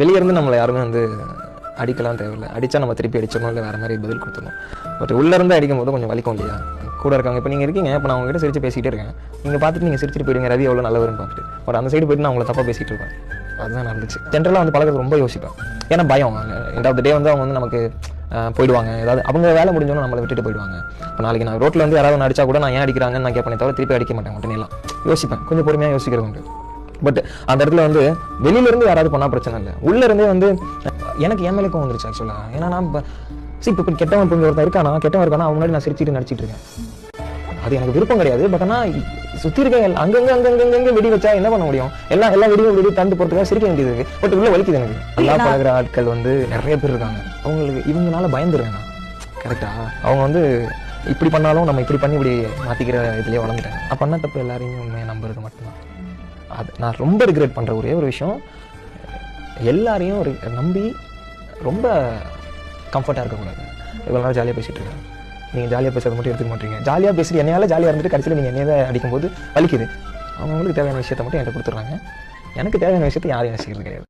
வெளியே இருந்து நம்மளை யாருமே வந்து அடிக்கலாம் தேவையில்லை. அடித்தா நம்ம திருப்பி அடிச்சிடணும், இல்லை வேறு மாதிரி பதில் கொடுத்துடணும். பட் உள்ளேருந்து அடிக்கும் போது கொஞ்சம் வலிக்கும் இல்லையா? கூட இருக்காங்க. இப்போ நீங்கள் இருக்கீங்க, இப்போ நான் உங்ககிட்ட சிரிச்சு பேசிகிட்டே இருக்கேன். நீங்கள் பார்த்துட்டு நீங்கள் சிரிச்சிட்டு போயிடுங்க, ரவி எவ்வளோ நல்லவருன்னு பார்த்துட்டு. பட் அந்த சைடு போய்ட்டு நான் உங்களை தப்பாக பேசிகிட்டு இருப்பேன். அதுதான் நடந்துச்சு. ஜென்ரலாக வந்து பழகிறது ரொம்ப யோசிப்பேன். ஏன்னா பயம். எண்ட் ஆஃப் த டே வந்து அவங்க வந்து நமக்கு போயிடுவாங்க, ஏதாவது அவங்க வேலை முடிஞ்சோன்னு நம்மளை விட்டுட்டு போயிடுவாங்க. இப்போ நாளைக்கு நான் ரோட்டில் வந்து யாராவது அடிச்சா கூட நான் ஏன் அடிக்கிறாங்கன்னு நான் கேட்பேனே தவிர திருப்பி அடிக்க மாட்டேன். உடனே எல்லாம் யோசிப்பேன், கொஞ்சம் பொறுமையாக யோசிக்கிறது உண்டு. பட் அந்த இடத்துல வந்து வெளியிலேருந்து யாராவது பண்ணால் பிரச்சனை இல்லை, உள்ளேருந்தே வந்து எனக்கு என் மேலே கோவம் வந்துருச்சு ஆக்சுவலாக. ஏன்னா நான் இப்போ கெட்டவன் இப்போ ஒருத்தன் இருக்கானா, கெட்டவன் இருக்கானா, அவங்க முன்னாடி நான் சிரிச்சிட்டு நடிச்சிட்டு இருக்கேன். அது எனக்கு விருப்பம் கிடையாது. பட் ஆனால் சுற்றி இருக்க அங்கங்கே வெடி வச்சா என்ன பண்ண முடியும்? எல்லா வெடி தந்து போகிறதுக்காக சிரிக்க வேண்டியது இருக்கு. பட் உள்ள வலிக்குது எனக்கு. நல்லா பழகிற ஆட்கள் வந்து நிறைய பேர் இருக்காங்க. அவங்களுக்கு இவங்களால பயந்துருவேன் நான். கரெக்டா? அவங்க வந்து இப்படி பண்ணாலும் நம்ம இப்படி பண்ணி இப்படி மாற்றிக்கிற இதுலேயே வளர்ந்துட்டாங்க. நான் பண்ண தப்பு எல்லாரையுமே உண்மையை நம்புறது மட்டும்தான். அது நான் ரொம்ப ரிக்ரெட் பண்ணுற ஒரே ஒரு விஷயம், எல்லாரையும் நம்பி ரொம்ப கம்ஃபர்ட்டாக இருக்கக்கூடாது. இவ்வளோ நேரம் ஜாலியாக பேசிகிட்டு இருக்கேன், நீங்கள் ஜாலியாக பேசுறது மட்டும் எடுத்துக்க மாட்டீங்க. ஜாலியாக பேசிட்டு என்னையால் ஜாலியாக இருந்துட்டு கடைசியில் நீங்கள் என்னையே அடிக்கும்போது வலிக்குது. அவங்களுக்கு தேவையான விஷயத்தை மட்டும் என்கிட்ட கொடுத்துட்றாங்க. எனக்கு தேவையான விஷயத்தை யாரையும் யோசிக்கிறது கிடையாது.